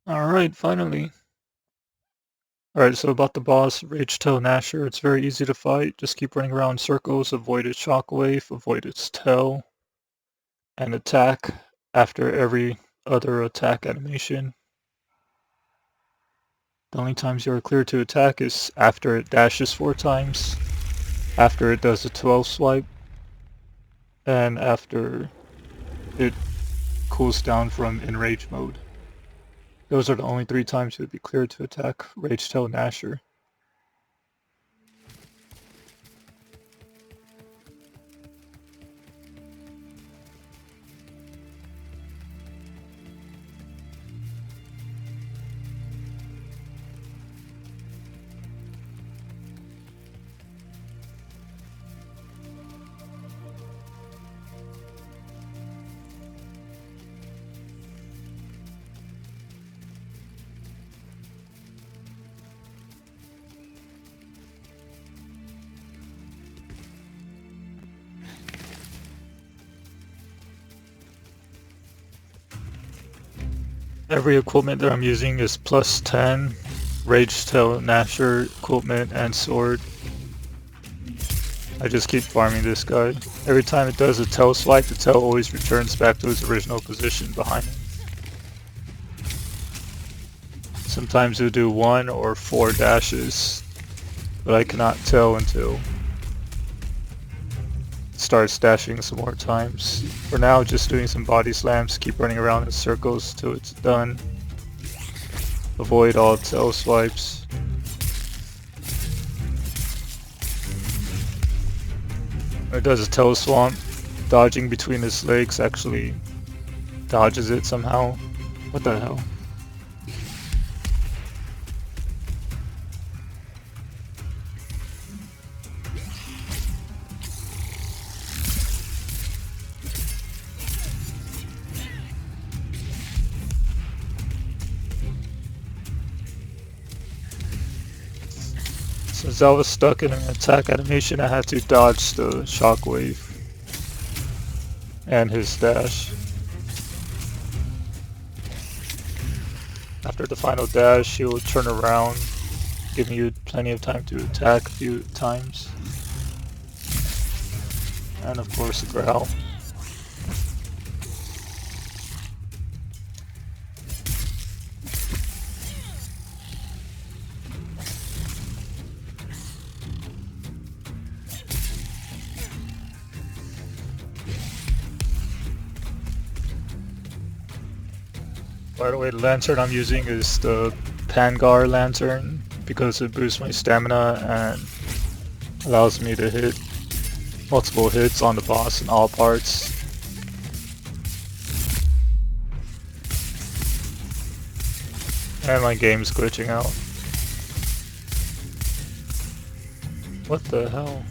Alright, finally. Alright, so about the boss, Ragetail Gnasher, it's very easy to fight. Just keep running around in circles, avoid its shockwave, avoid its tail, and attack after every other attack animation. The only times you are clear to attack is after it dashes 4 times, after it does a 12 swipe, and after it cools down from enrage mode. Those are the only 3 times you would be cleared to attack Ragetail Gnasher. Every equipment that I'm using is plus 10. Ragetail Gnasher equipment and sword. I just keep farming this guy. Every time it does a tail swipe, the tail always returns back to its original position behind him. Sometimes it'll do 1 or 4 dashes, but I cannot tell until it starts dashing some more times. For now, just doing some body slams, keep running around in circles till it's done. Avoid all tail swipes. When it does a tail swamp, dodging between his legs actually dodges it somehow. What the hell? Since I was stuck in an attack animation, I had to dodge the shockwave and his dash. After the final dash, he will turn around, giving you plenty of time to attack a few times. And of course, a growl. By the way, the lantern I'm using is the Pangar lantern because it boosts my stamina and allows me to hit multiple hits on the boss in all parts. And my game's glitching out. What the hell?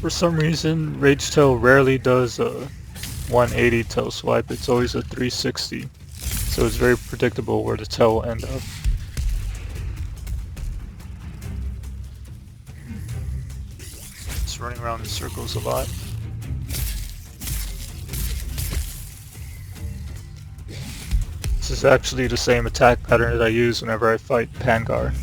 For some reason, Ragetail rarely does a 180 tail swipe, it's always a 360, so it's very predictable where the tail will end up. It's running around in circles a lot. This is actually the same attack pattern that I use whenever I fight Pangar.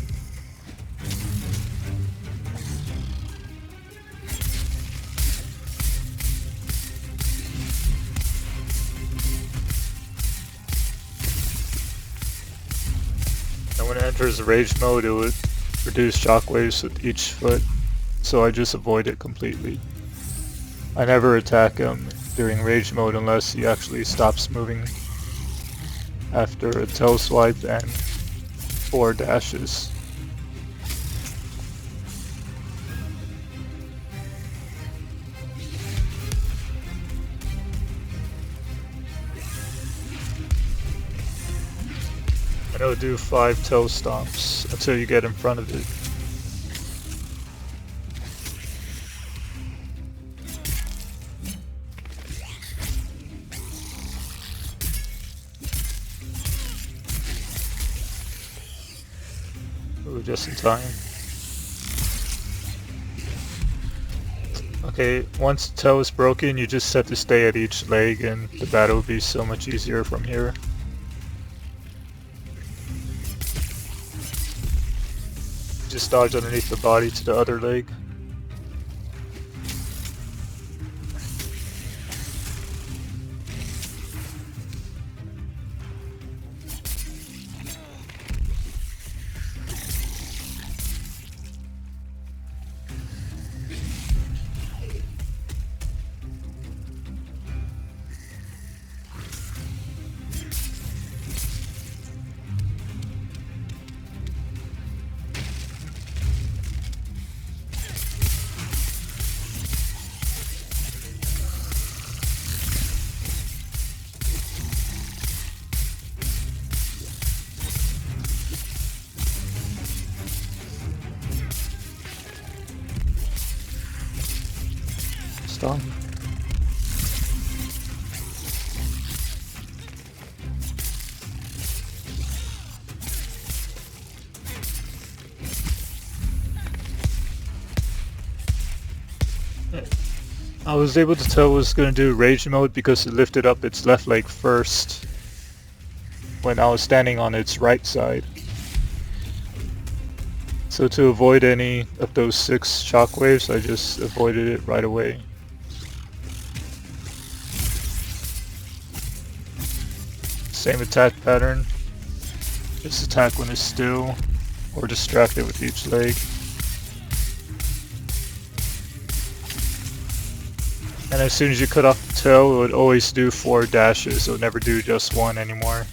when it enters rage mode, it would reduce shockwaves with each foot, so I just avoid it completely. I never attack him during rage mode unless he actually stops moving after a tail swipe and 4 dashes. And it'll do 5 toe stomps until you get in front of it. Ooh, just in time. Okay, once the toe is broken, you just set to stay at each leg and the battle will be so much easier from here. Just dodge underneath the body to the other leg. Stomp. I was able to tell it was going to do rage mode because it lifted up its left leg first when I was standing on its right side. So to avoid any of those 6 shockwaves, I just avoided it right away. Same attack pattern. Just attack when it's still or distracted with each leg. And as soon as you cut off the tail, it would always do 4 dashes. It would never do just 1 anymore.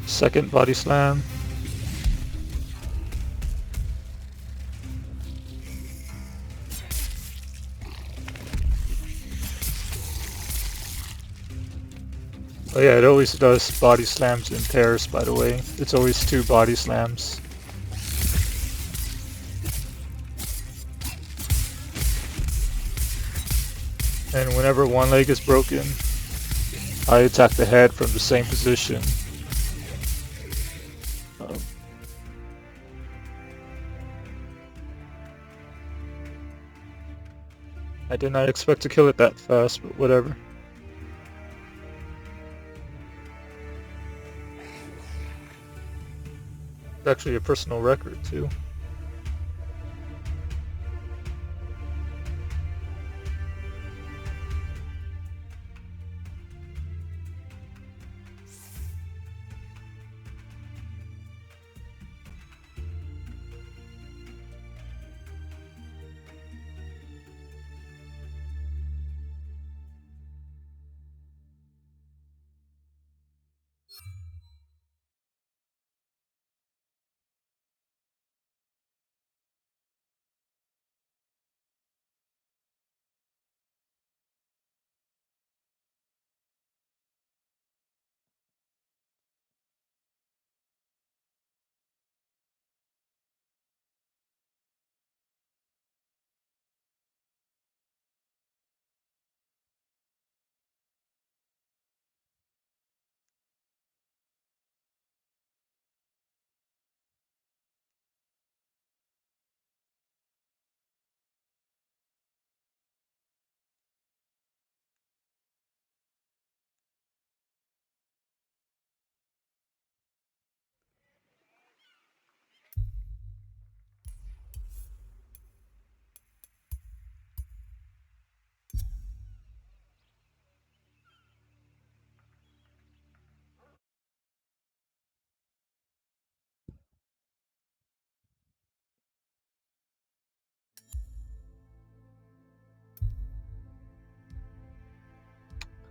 Second body slam. Oh yeah, it always does body slams in pairs, by the way. It's always 2 body slams. And whenever one leg is broken, I attack the head from the same position. I did not expect to kill it that fast, but whatever. It's actually a personal record too.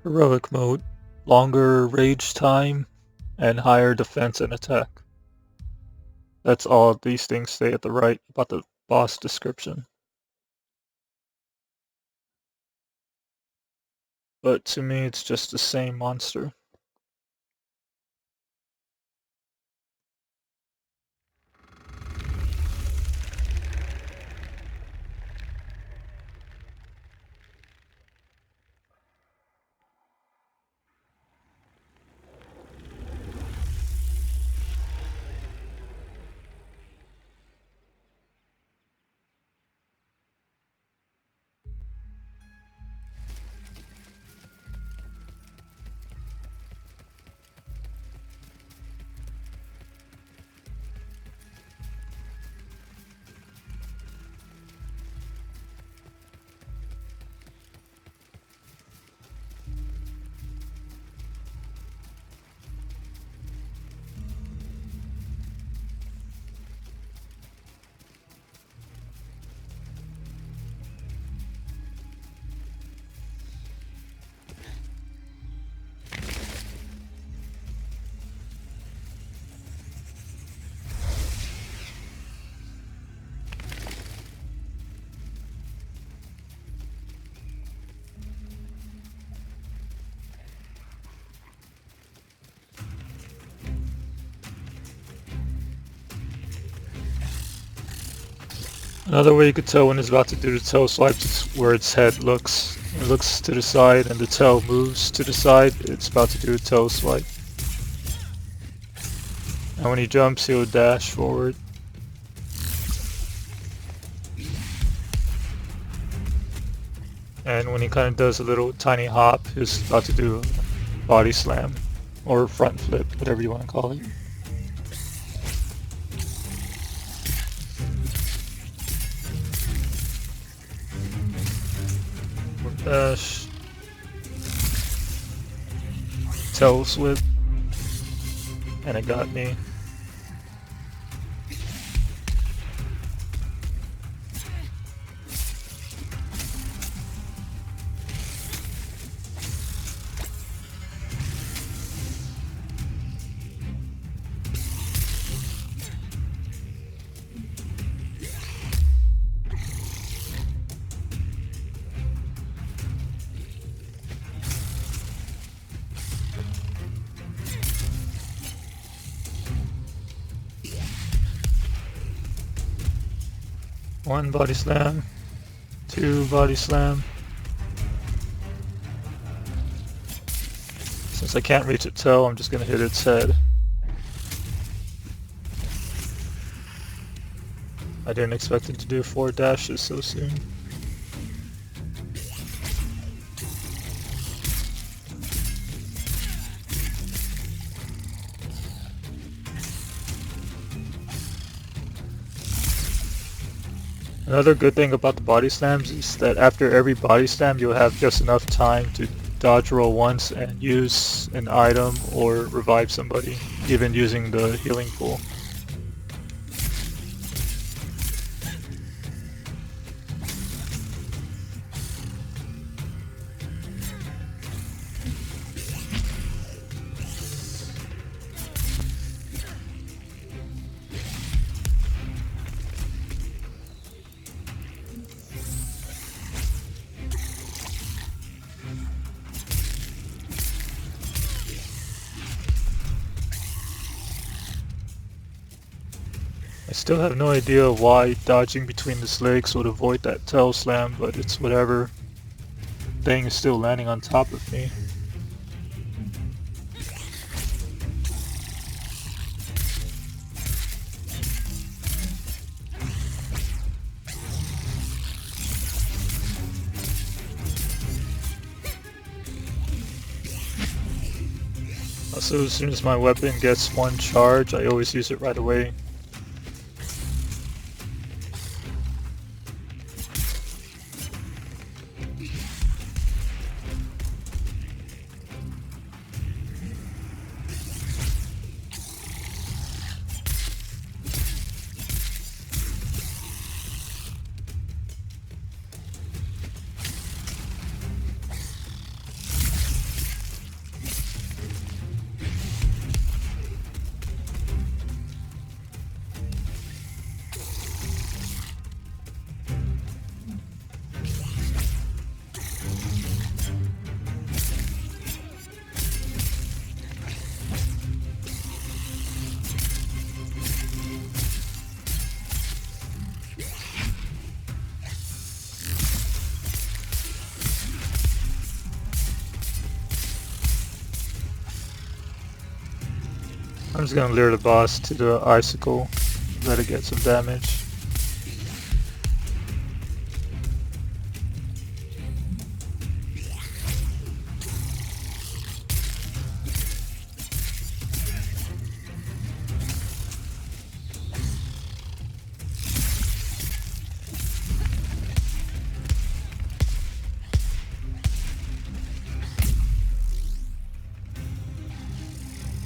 Heroic mode. Longer rage time and higher defense and attack. That's all these things say at the right about the boss description. But to me, it's just the same monster. Another way you could tell when it's about to do the tail swipe is where its head looks. It looks to the side and the tail moves to the side. It's about to do a tail swipe. And when he jumps, he'll dash forward. And when he kind of does a little tiny hop, he's about to do a body slam. Or front flip, whatever you want to call it. Dash. Tail whip. And it got me. One body slam, two body slam. Since I can't reach its tail, I'm just gonna hit its head. I didn't expect it to do 4 dashes so soon. Another good thing about the body slams is that after every body slam you'll have just enough time to dodge roll once and use an item or revive somebody, even using the healing pool. I still have no idea why dodging between his legs would avoid that tail slam, but it's whatever. Thing is still landing on top of me. Also, as soon as my weapon gets one charge, I always use it right away. I'm just gonna lure the boss to the icicle, let it get some damage.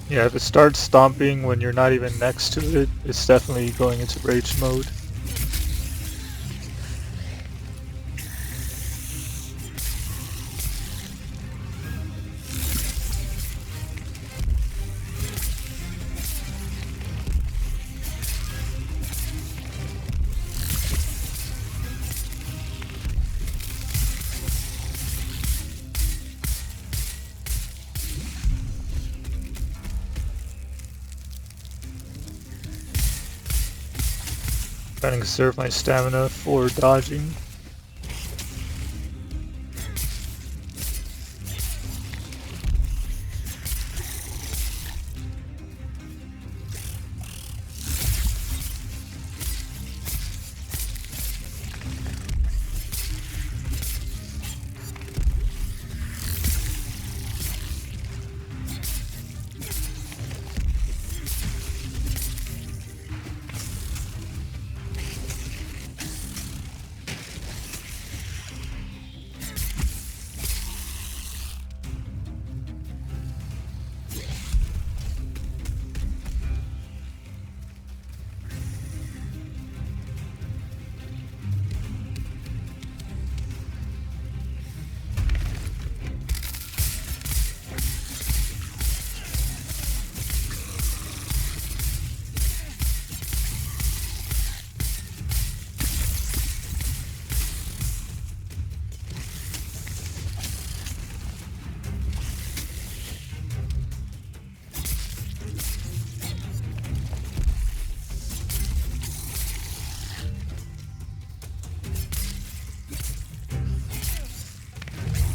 Yeah, if it starts stomping when you're not even next to it, it's definitely going into rage mode. Trying to conserve my stamina for dodging.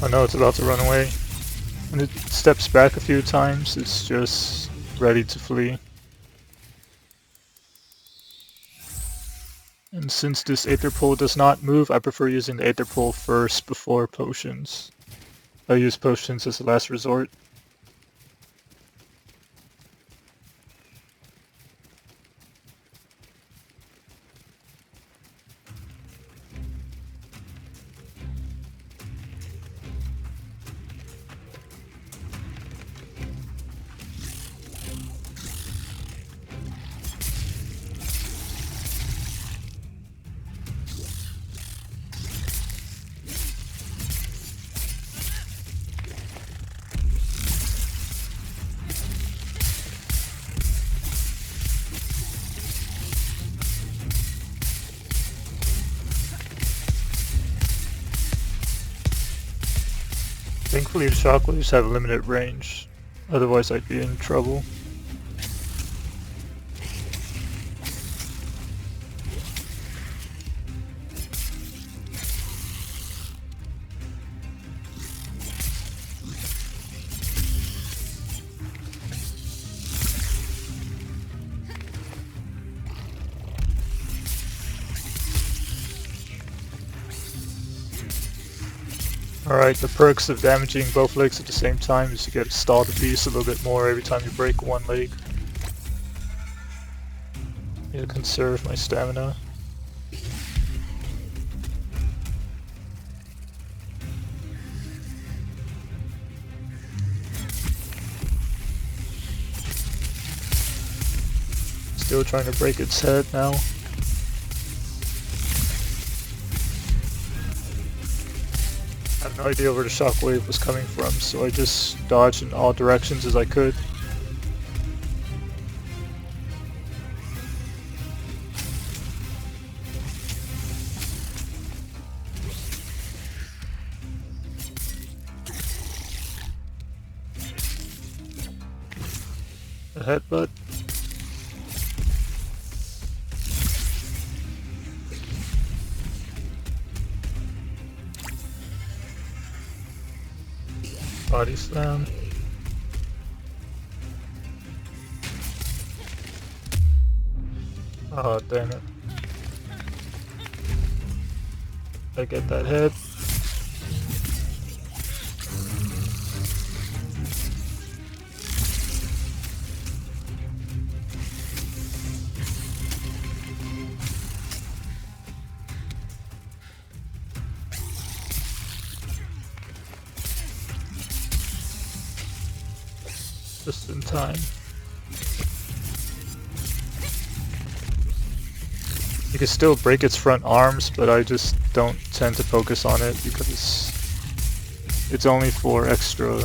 I know it's about to run away. When it steps back a few times, it's just ready to flee. And since this Aether Pole does not move, I prefer using the Aether Pole first before potions. I use potions as a last resort. Thankfully the shockwaves have a limited range, otherwise I'd be in trouble. Alright, the perks of damaging both legs at the same time is you get to stall the beast a little bit more every time you break one leg. Need to conserve my stamina. Still trying to break its head now. I have no idea where the shockwave was coming from, so I just dodged in all directions as I could. A headbutt. Body slam. Oh, damn it. I get that head. Just in time. You can still break its front arms, but I just don't tend to focus on it because it's only for extra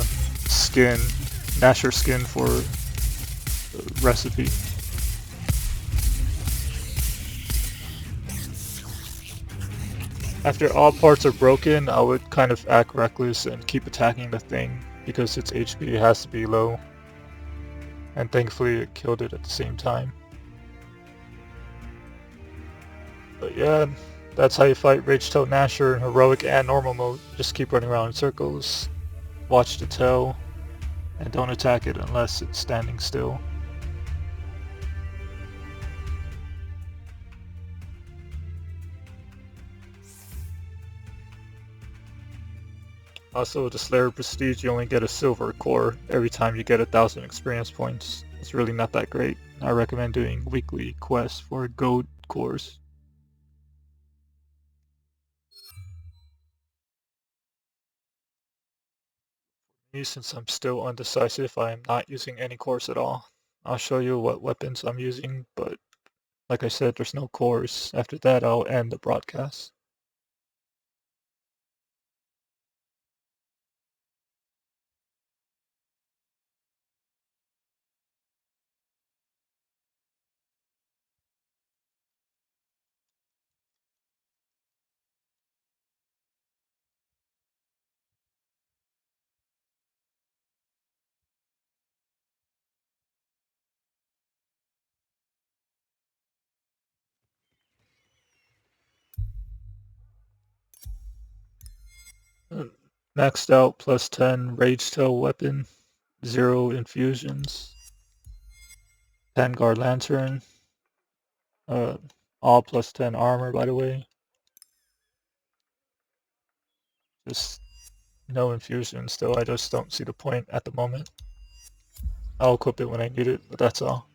skin, Gnasher skin for the recipe. After all parts are broken, I would kind of act reckless and keep attacking the thing because its HP has to be low. And thankfully it killed it at the same time. But yeah, that's how you fight Ragetail Gnasher in heroic and normal mode. Just keep running around in circles, watch the tail, and don't attack it unless it's standing still. Also, with the Slayer Prestige, you only get a silver core every time you get 1,000 experience points. It's really not that great. I recommend doing weekly quests for gold cores. Me, since I'm still undecisive, I am not using any cores at all. I'll show you what weapons I'm using, but like I said, there's no cores. After that, I'll end the broadcast. Maxed out plus 10 Ragetail weapon, 0 infusions, Vanguard Lantern, uh, all plus 10 armor by the way. Just no infusions though, I just don't see the point at the moment. I'll equip it when I need it, but that's all.